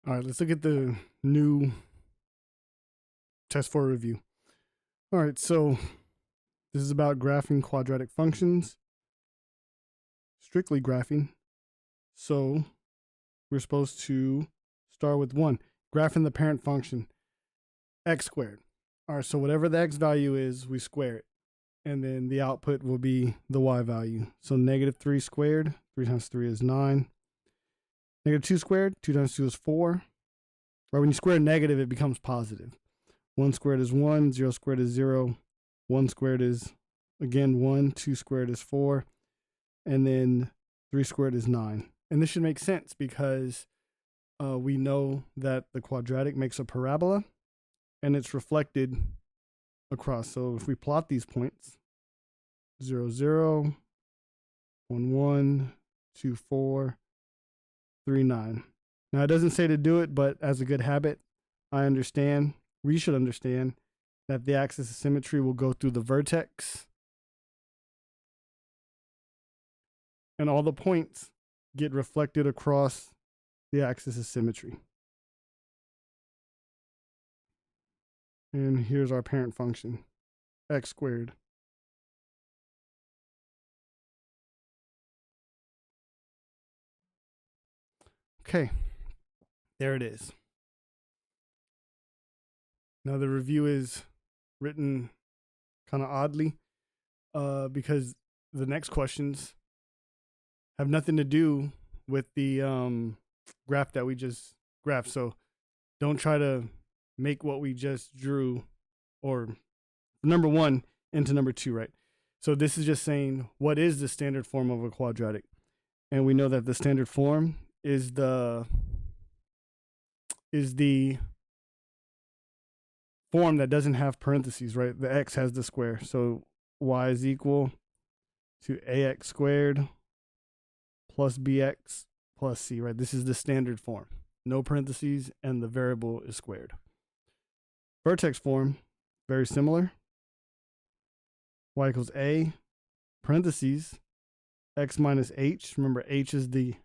All right, let's look at the new test for review. All right, so this is about graphing quadratic functions, strictly graphing. So we're supposed to start with 1, graphing the parent function, x squared. All right, so whatever the x value is, we square it. And then the output will be the y value. So -3 squared, 3 times 3 is 9. -2 squared, 2 times 2 is 4. Right, when you square negative, it becomes positive. 1 squared is 1, 0 squared is 0, 1 squared is, again, 1, 2 squared is 4, and then 3 squared is 9. And this should make sense because we know that the quadratic makes a parabola, and it's reflected across. So if we plot these points, 0, 0, 1, 1, 2, 4, 3, 9. Now, it doesn't say to do it, but as a good habit, we should understand that the axis of symmetry will go through the vertex, and all the points get reflected across the axis of symmetry. And here's our parent function, x squared. Okay, there it is. Now the review is written kind of oddly because the next questions have nothing to do with the graph that we just graphed. So don't try to make what we just drew or number 1 into number 2, right? So this is just saying what is the standard form of a quadratic. And we know that the standard form is the form that doesn't have parentheses, right? The x has the square. So y is equal to ax squared plus bx plus c, right? This is the standard form. No parentheses, and the variable is squared. Vertex form, very similar. Y equals a, parentheses, x minus h. Remember, h is the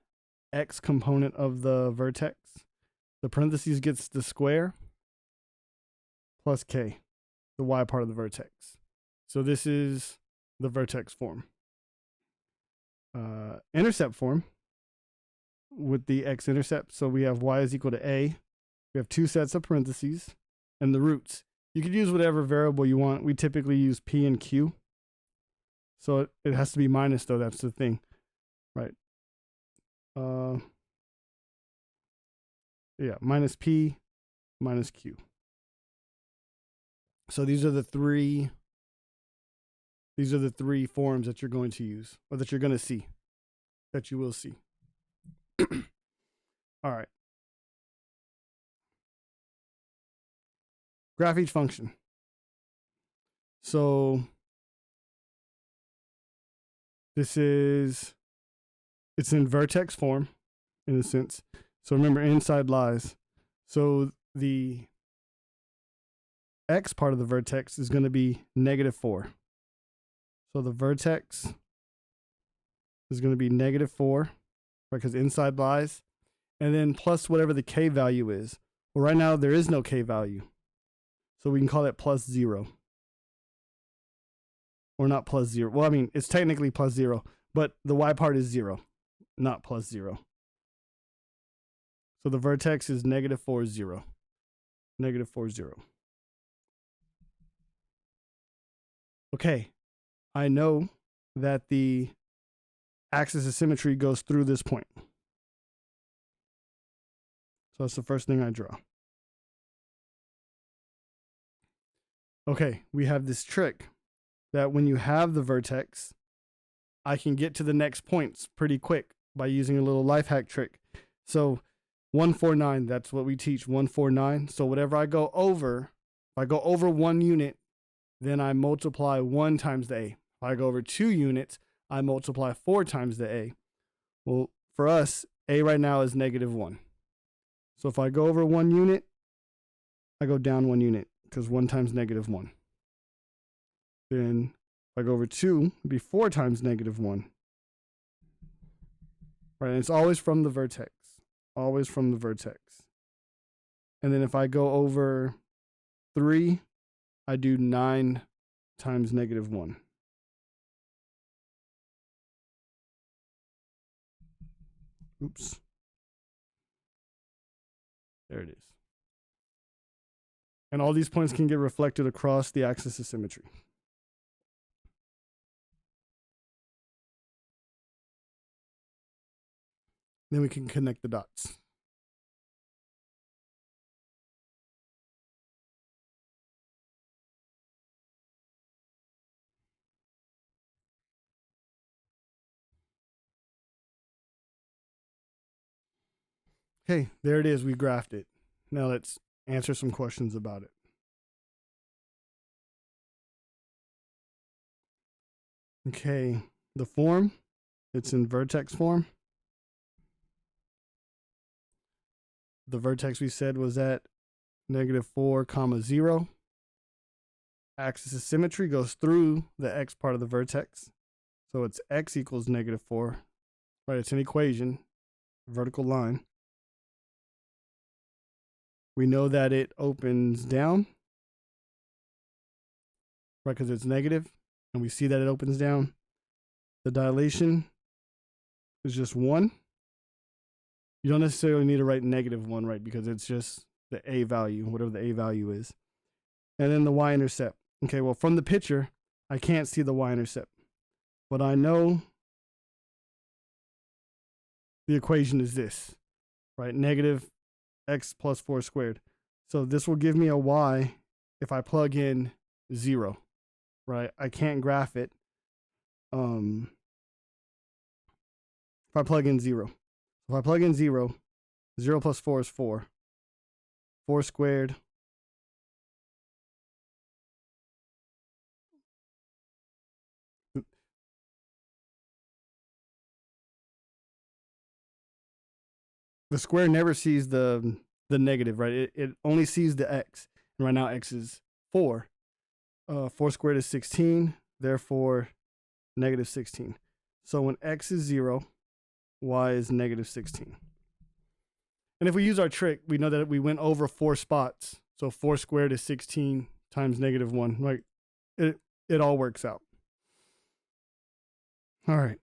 x component of the vertex. The parentheses gets the square plus k, the y part of the vertex. So this is the vertex form. Intercept form with the x-intercept. So we have y is equal to a. We have 2 sets of parentheses and the roots. You could use whatever variable you want. We typically use p and q. So it has to be minus, though. That's the thing, right? Yeah, minus p, minus q. So these are the three forms that you're going to use, or that you're going to see, that you will see. All right. Graph each function. So it's in vertex form, in a sense. So remember, inside lies. So the x part of the vertex is going to be -4. So the vertex is going to be -4, right? Because inside lies. And then plus whatever the k value is. Well, right now there is no k value. So we can call it plus 0. Or not plus 0. Well, I mean, it's technically plus 0, but the y part is 0, not plus 0. So the vertex is -4, 0. -4, 0. Okay, I know that the axis of symmetry goes through this point. So that's the first thing I draw. Okay, we have this trick that when you have the vertex, I can get to the next points pretty quick by using a little life hack trick. So 149, that's what we teach, 149. So whatever I go over, if I go over 1 unit, then I multiply 1 times the a. If I go over 2 units, I multiply 4 times the a. Well, for us, a right now is -1. So if I go over 1 unit, I go down 1 unit, because 1 times -1. Then if I go over 2, it'd be 4 times -1. Right, and it's always from the vertex. Always from the vertex. And then if I go over 3, I do 9 times -1. Oops. There it is. And all these points can get reflected across the axis of symmetry. Then we can connect the dots. Okay, there it is. We graphed it. Now let's answer some questions about it. Okay, the form, it's in vertex form. The vertex we said was at -4, 0. Axis of symmetry goes through the x part of the vertex. So it's x equals -4. Right, it's an equation, vertical line. We know that it opens down, right, because it's negative, and we see that it opens down. The dilation is just 1. You don't necessarily need to write -1, right, because it's just the a value, whatever the a value is. And then the y-intercept. Okay, well, from the picture, I can't see the y-intercept, but I know the equation is this, right, -x plus 4 squared. So this will give me a y if I plug in 0, right? I can't graph it if I plug in 0. If I plug in 0, 0 plus 4 is 4. 4 squared. The square never sees the negative, right? It only sees the x. And right now x is 4. 4 squared is 16, therefore -16. So when x is 0, y is -16. And if we use our trick, we know that we went over 4 spots. So 4 squared is 16 times -1. Like it all works out. All right.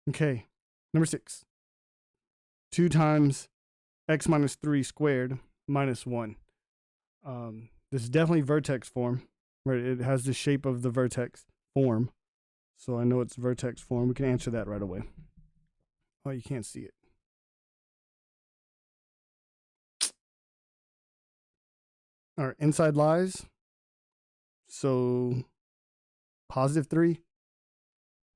Okay, number 6. 2 times x minus 3 squared minus 1. This is definitely vertex form, right? It has the shape of the vertex form. So I know it's vertex form. We can answer that right away. Oh, you can't see it. All right, inside lies. So +3.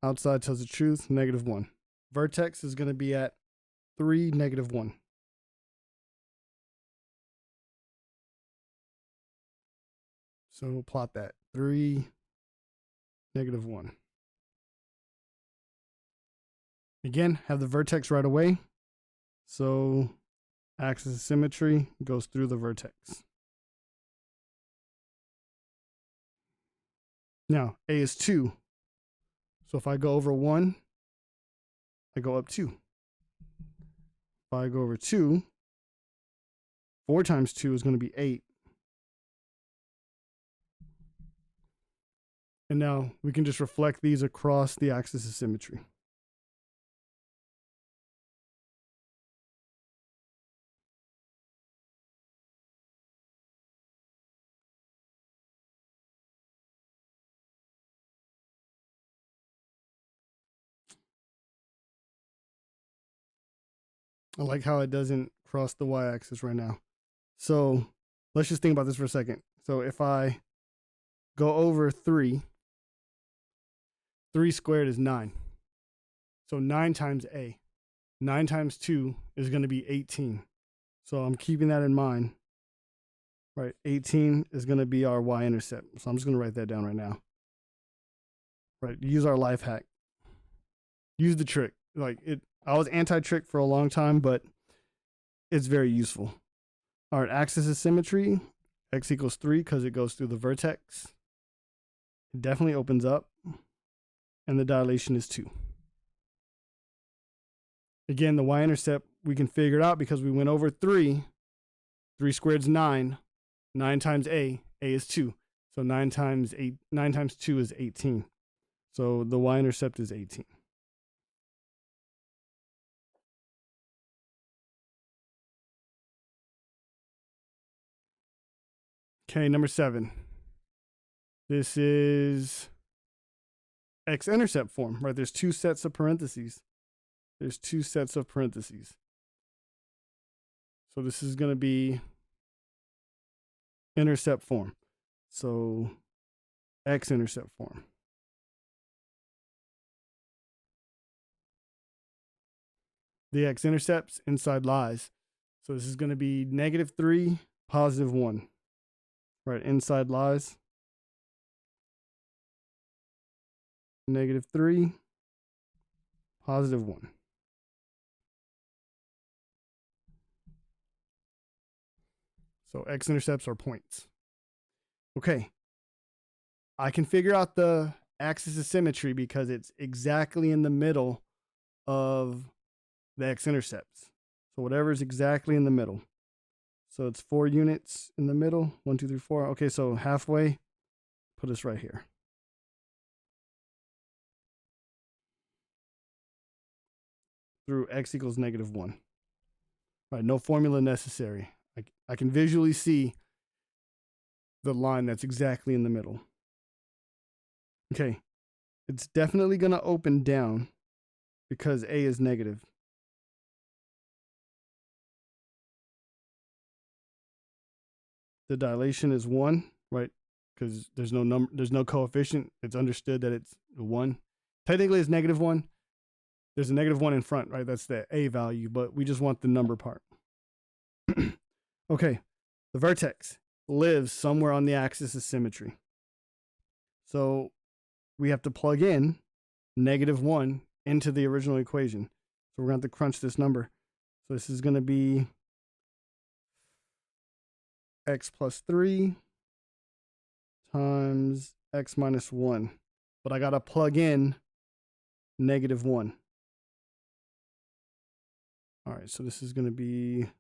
Outside tells the truth, -1. Vertex is going to be at 3, -1. So we'll plot that. 3, -1. Again, have the vertex right away. So axis of symmetry goes through the vertex. Now, a is 2. So if I go over 1, I go up 2. If I go over 2, 4 times 2 is going to be 8. And now we can just reflect these across the axis of symmetry. I like how it doesn't cross the y-axis right now. So let's just think about this for a second. So if I go over 3, 3 squared is 9. So 9 times a. 9 times 2 is going to be 18. So I'm keeping that in mind. Right, 18 is going to be our y-intercept. So I'm just going to write that down right now. Right, use our life hack. Use the trick. I was anti-trick for a long time, but it's very useful. All right, axis of symmetry, x equals 3 because it goes through the vertex. It definitely opens up, and the dilation is 2. Again, the y-intercept, we can figure it out because we went over 3. 3 squared is 9. 9 times a is 2. So 9 times 2 is 18. So the y-intercept is 18. Okay, number 7. This is x-intercept form, right? There's 2 sets of parentheses. So this is going to be intercept form. So x-intercept form. The x-intercepts inside lies. So this is going to be -3, +1. Right, inside lies. -3, +1. So x-intercepts are points. Okay. I can figure out the axis of symmetry because it's exactly in the middle of the x-intercepts. So whatever is exactly in the middle. So it's 4 units in the middle. 1, 2, 3, 4. Okay, so halfway, put us right here. Through x equals -1. Right, no formula necessary. I can visually see the line that's exactly in the middle. Okay, it's definitely going to open down because a is negative. The dilation is 1, right? Because there's no coefficient. It's understood that it's 1. Technically, it's -1. There's a -1 in front, right? That's the a value, but we just want the number part. Okay, the vertex lives somewhere on the axis of symmetry. So we have to plug in -1 into the original equation. So we're going to have to crunch this number. So this is going to be x plus 3 times x minus 1. But I got to plug in -1. All right, so this is going to be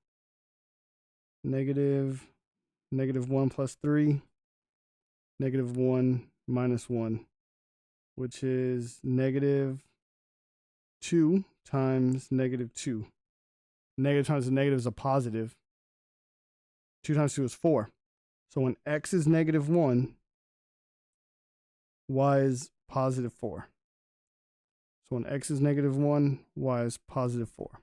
-1 plus 3, -1 minus 1, which is -2 times -2. Negative times a negative is a positive. 2 times 2 is 4. So when x is -1, y is +4. So when x is -1, y is +4.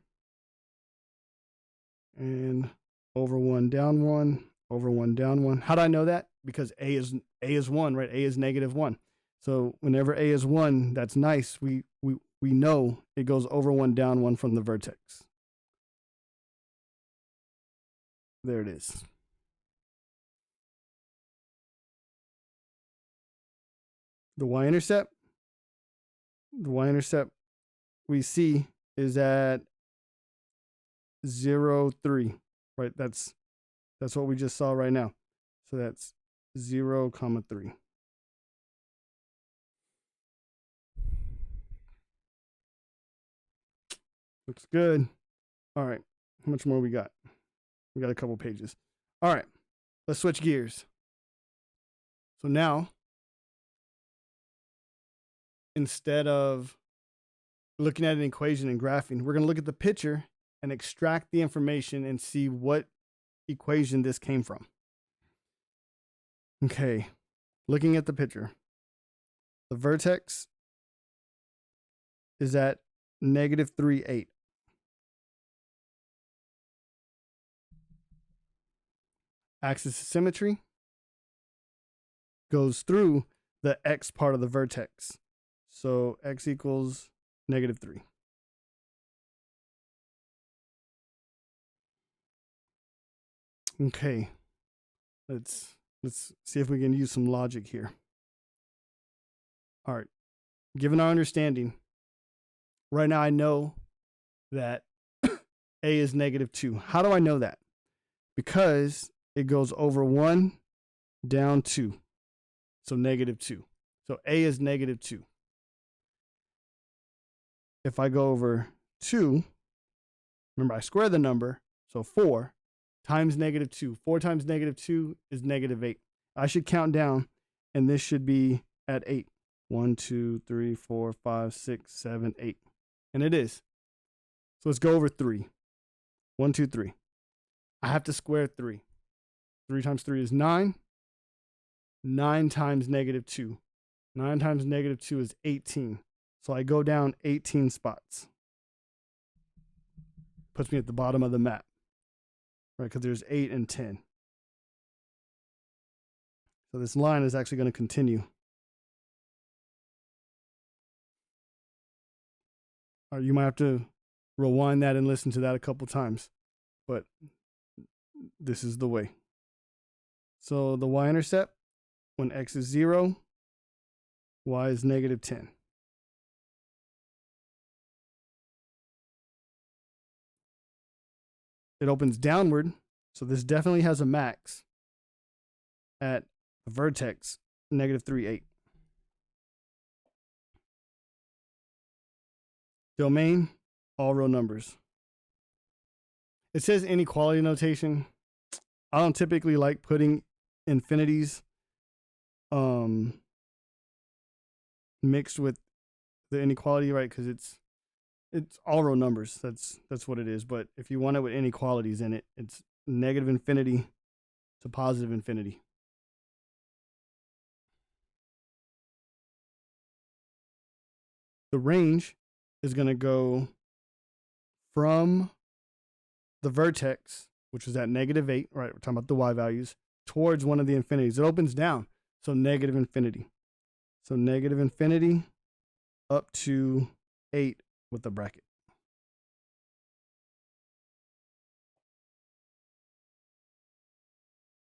And over 1, down 1, over 1, down 1. How do I know that? Because a is 1, right? A is -1. So whenever a is 1, that's nice. We know it goes over 1, down 1 from the vertex. There it is. The y-intercept we see is at 0, 3, right? That's what we just saw right now. So that's 0, 3. Looks good. All right. How much more we got? We got a couple pages. All right. Let's switch gears. So now, instead of looking at an equation and graphing, we're going to look at the picture and extract the information and see what equation this came from. Okay. Looking at the picture, the vertex is at -3, 8. Axis of symmetry goes through the x part of the vertex. So x equals -3. Okay. Let's see if we can use some logic here. All right. Given our understanding, right now I know that a is -2. How do I know that? Because it goes over 1, down 2. So -2. So A is negative 2. If I go over 2, remember I square the number, so 4 times negative 2. 4 times negative 2 is negative 8. I should count down, and this should be at 8. 1, 2, 3, 4, 5, 6, 7, 8. And it is. So let's go over 3. 1, 2, 3. I have to square 3. 3 times 3 is 9. 9 times negative 2. 9 times negative 2 is 18. So I go down 18 spots. Puts me at the bottom of the map, right? Because there's 8 and 10. So this line is actually going to continue. Or you might have to rewind that and listen to that a couple times, but this is the way. So the y-intercept, when x is 0, y is negative 10. It opens downward, so this definitely has a max at the vertex, negative 3, 8. Domain, all real numbers. It says inequality notation. I don't typically like putting infinities mixed with the inequality, right? Because it's all real numbers. That's what it is. But if you want it with inequalities in it, it's negative infinity to positive infinity. The range is going to go from the vertex, which is at negative 8, right? We're talking about the y values, towards one of the infinities. It opens down, so negative infinity. So negative infinity up to 8 with the bracket.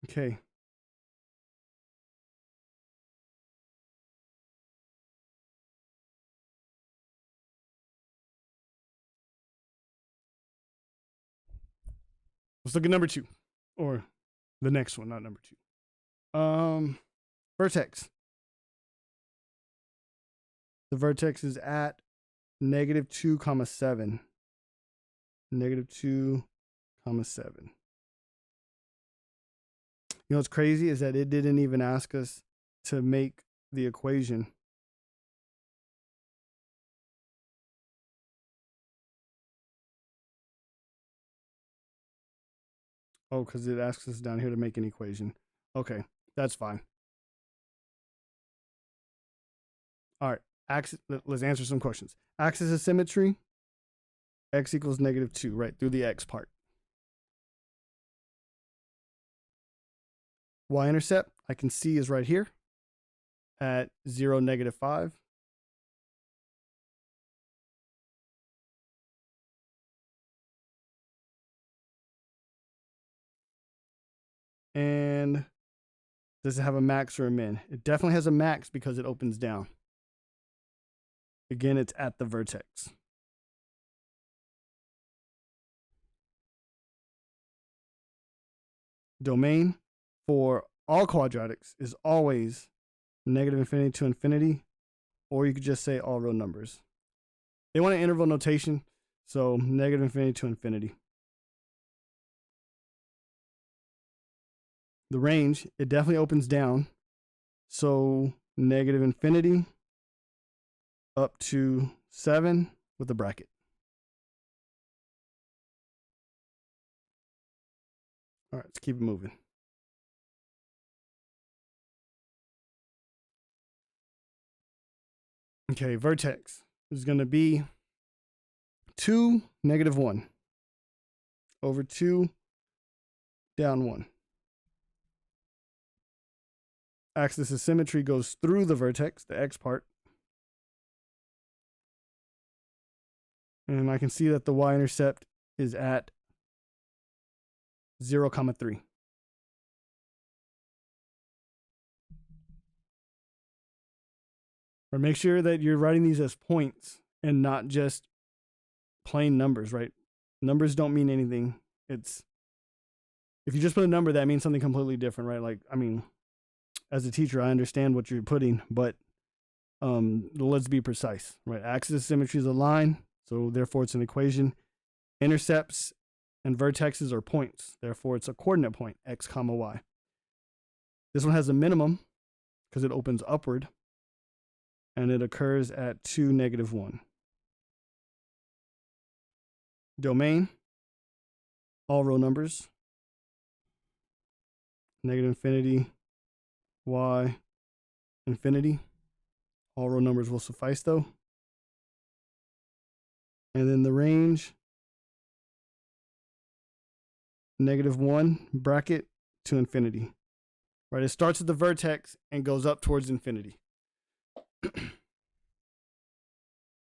Okay. Let's look at number 2, or the next one, not number 2. Vertex. The vertex is at negative 2, 7. Negative 2, 7. You know what's crazy is that it didn't even ask us to make the equation. Oh, because it asks us down here to make an equation. Okay, that's fine. All right, let's answer some questions. Axis of symmetry, x equals negative 2, right, through the x part. Y-intercept, I can see is right here at 0, negative 5. And does it have a max or a min? It definitely has a max because it opens down. Again, it's at the vertex. Domain for all quadratics is always negative infinity to infinity, or you could just say all real numbers. They want an interval notation, so negative infinity to infinity. The range, it definitely opens down, so negative infinity up to 7 with a bracket. All right, let's keep it moving. Okay, vertex is going to be 2, negative 1 over 2, down 1. Axis of symmetry goes through the vertex, the x part. And I can see that the y-intercept is at 0, 3. Or make sure that you're writing these as points and not just plain numbers, right? Numbers don't mean anything. If you just put a number, that means something completely different, right? Like, I mean, as a teacher, I understand what you're putting, but let's be precise, right? Axis of symmetry is a line, so therefore it's an equation. Intercepts and vertexes are points, therefore it's a coordinate point, x comma y. This one has a minimum because it opens upward, and it occurs at 2, -1. Domain, all real numbers, -infinity, y, infinity. All real numbers will suffice though. And then the range, -1 bracket to infinity. Right, it starts at the vertex and goes up towards infinity.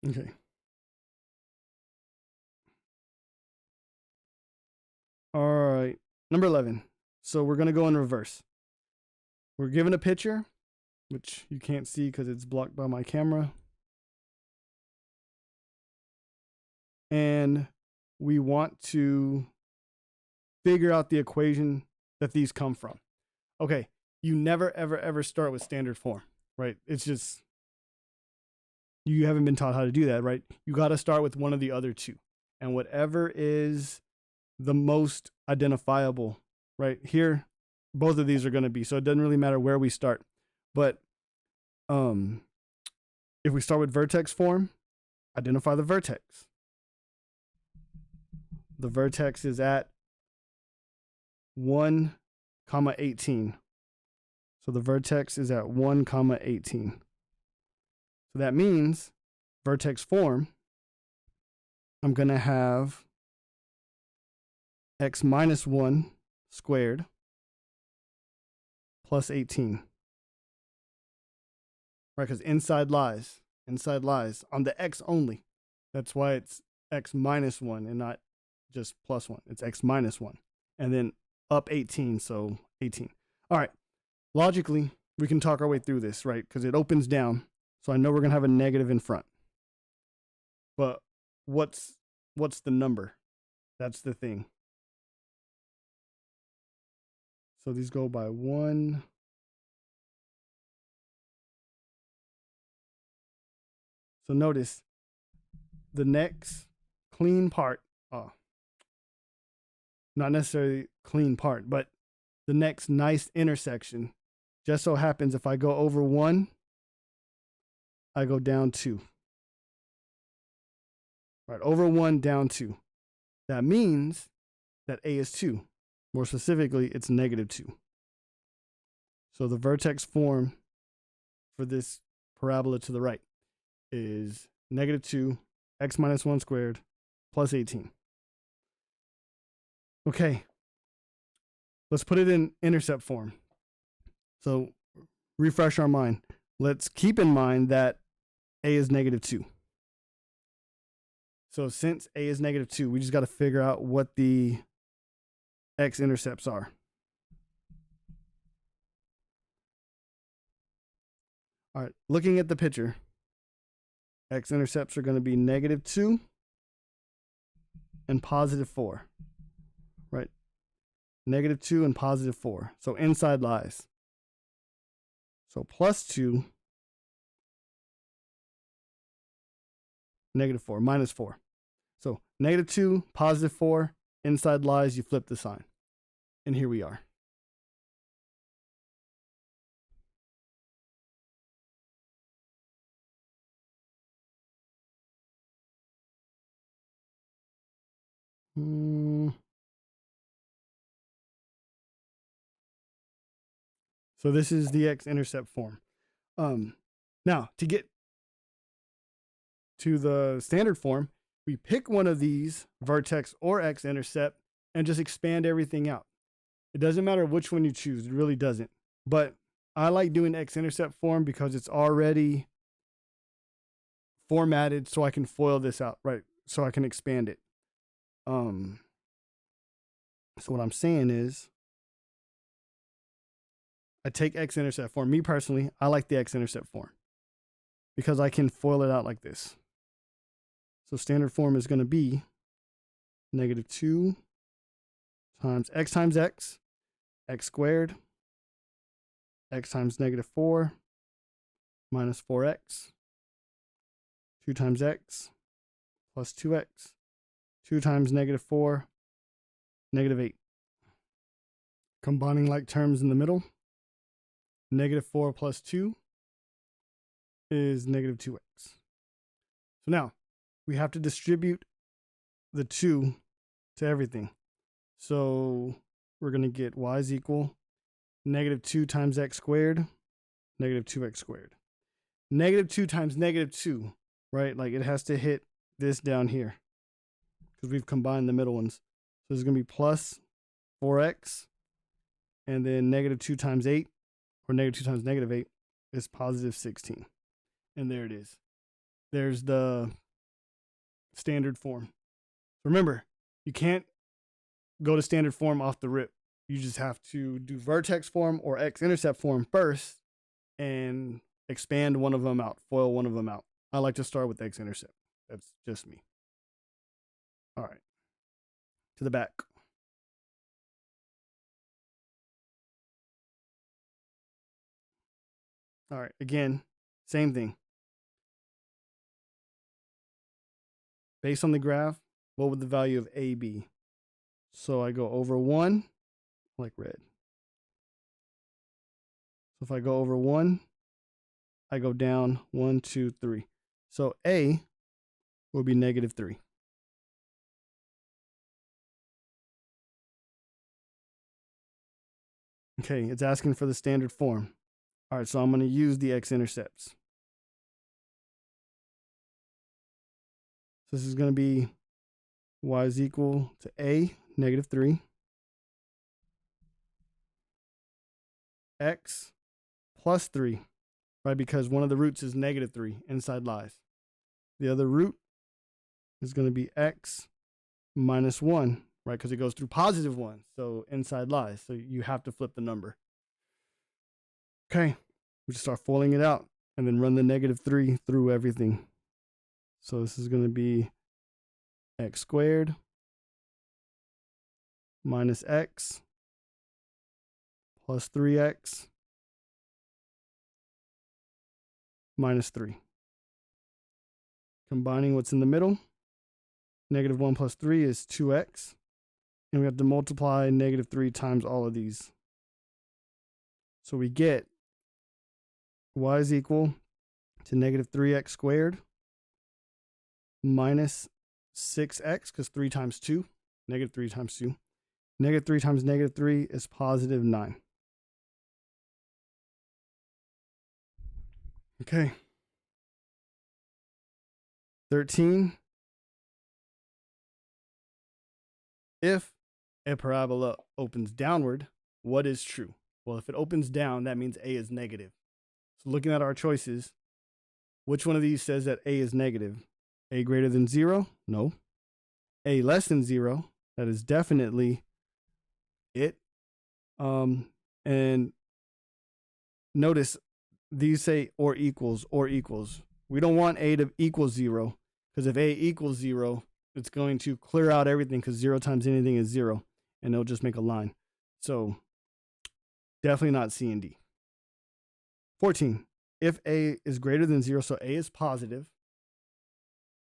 Okay. All right, number 11. So we're going to go in reverse. We're given a picture, which you can't see because it's blocked by my camera. And we want to figure out the equation that these come from. Okay, you never, ever, ever start with standard form, right? It's just, you haven't been taught how to do that, right? You got to start with one of the other two. And whatever is the most identifiable, right? Here, both of these are going to be. So it doesn't really matter where we start. But if we start with vertex form, identify the vertex. The vertex is at 1, 18. So the vertex is at 1, 18. So that means vertex form, I'm going to have x minus 1 squared plus 18. Right, because inside lies on the x only. That's why it's x minus 1 and not just plus 1. It's x minus 1. And then up 18, so 18. All right, logically, we can talk our way through this, right? Because it opens down, so I know we're going to have a negative in front. But what's the number? That's the thing. So these go by 1. So notice the next clean part, not necessarily clean part, but the next nice intersection just so happens if I go over 1, I go down 2. Right, over 1, down 2. That means that A is 2. More specifically, it's -2. So the vertex form for this parabola to the right is -2, x minus 1 squared plus 18. Okay, let's put it in intercept form. So refresh our mind. Let's keep in mind that A is -2. So since A is -2, we just got to figure out what the x-intercepts are. All right, looking at the picture, x-intercepts are going to be -2 and +4, right? -2 and +4. So inside lies. So +2, -4, -4. So -2, +4, inside lies, you flip the sign. And here we are. So this is the x-intercept form. Now, to get to the standard form, we pick one of these, vertex or x-intercept, and just expand everything out. It doesn't matter which one you choose. It really doesn't. But I like doing x-intercept form because it's already formatted so I can FOIL this out, right? So I can expand it. So what I'm saying is I take x-intercept form. Me personally, I like the x-intercept form because I can FOIL it out like this. So standard form is going to be -2 times x, x squared, x times -4 minus 4x. 2 times x plus 2x. 2 times negative 4, negative 8. Combining like terms in the middle, negative 4 plus 2 is negative 2x. So now we have to distribute the 2 to everything. So we're going to get y is equal negative 2 times x squared, negative 2x squared. Negative 2 times negative 2, right? Like it has to hit this down here because we've combined the middle ones. So it's going to be plus 4x, and then negative 2 times 8, or negative 2 times negative 8, is positive 16. And there it is. There's the standard form. Remember, you can't go to standard form off the rip. You just have to do vertex form or x-intercept form first and expand one of them out, FOIL one of them out. I like to start with x-intercept. That's just me. All right, to the back. All right, again, same thing. Based on the graph, what would the value of A be? So I go over 1, like red. So if I go over 1, I go down 1, 2, 3. So A will be negative 3. Okay, it's asking for the standard form. All right, so I'm going to use the x-intercepts. So this is going to be y is equal to A, negative 3, x plus 3, right? Because one of the roots is negative 3, inside lies. The other root is going to be x minus 1, right? Because it goes through positive 1, so inside lies. So you have to flip the number. Okay, we just start foiling it out and then run the negative 3 through everything. So this is going to be x squared minus x plus 3x minus 3. Combining what's in the middle, negative 1 plus 3 is 2x. And we have to multiply negative 3 times all of these. So we get y is equal to negative 3x squared minus 6x, because 3 times 2, negative 3 times 2. Negative 3 times negative 3 is positive 9. Okay. 13. If a parabola opens downward, what is true? Well, if it opens down, that means A is negative. So looking at our choices, which one of these says that A is negative? A greater than 0? No. A less than 0? That is definitely it. And notice these say or equals, or equals. We don't want A to equal 0, because if A equals 0, it's going to clear out everything, because 0 times anything is 0, and it'll just make a line. So definitely not C and D. 14. If A is greater than 0, so A is positive,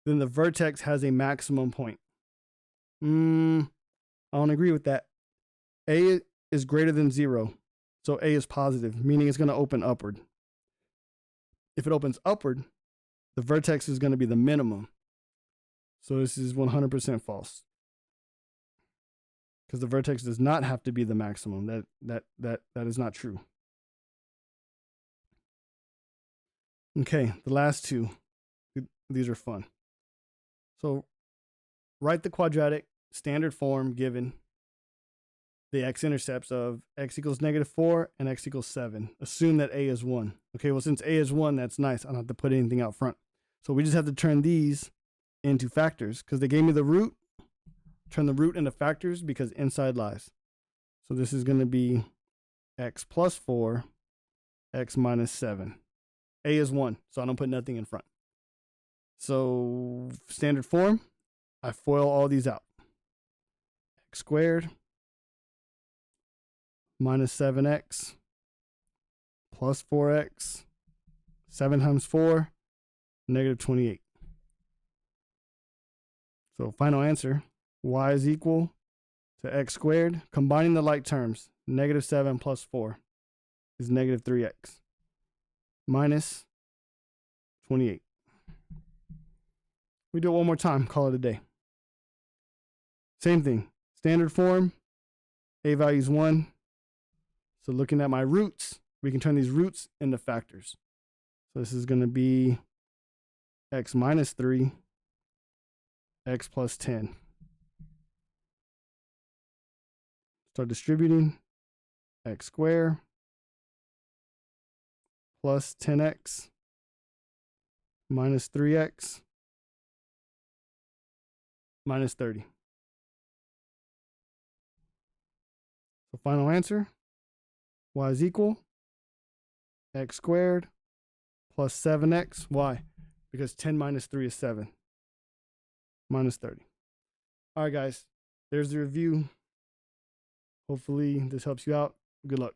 then the vertex has a maximum point. I don't agree with that. A is greater than 0, so A is positive, meaning it's going to open upward. If it opens upward, the vertex is going to be the minimum. So this is 100% false, because the vertex does not have to be the maximum. That is not true. Okay, the last two, these are fun. So write the quadratic standard form given the x-intercepts of x equals negative 4 and x equals 7. Assume that A is 1. Okay, well, since A is 1, that's nice. I don't have to put anything out front. So we just have to turn these into factors, because they gave me the root. Turn the root into factors, because inside lies. So this is going to be x plus 4, x minus 7. A is 1, so I don't put nothing in front. So standard form, I FOIL all these out. X squared minus 7x plus 4x, 7 times 4, negative 28. So final answer, y is equal to x squared. Combining the like terms, negative 7 plus 4 is negative 3x minus 28. We do it one more time, call it a day. Same thing, standard form, a value is 1. So looking at my roots, we can turn these roots into factors. So this is going to be x minus 3, x plus 10. Start distributing, x squared plus 10x minus 3x minus 30. So final answer, y is equal x squared plus 7x. Why? Because 10 minus 3 is 7. Minus 30. All right, guys. There's the review. Hopefully this helps you out. Good luck.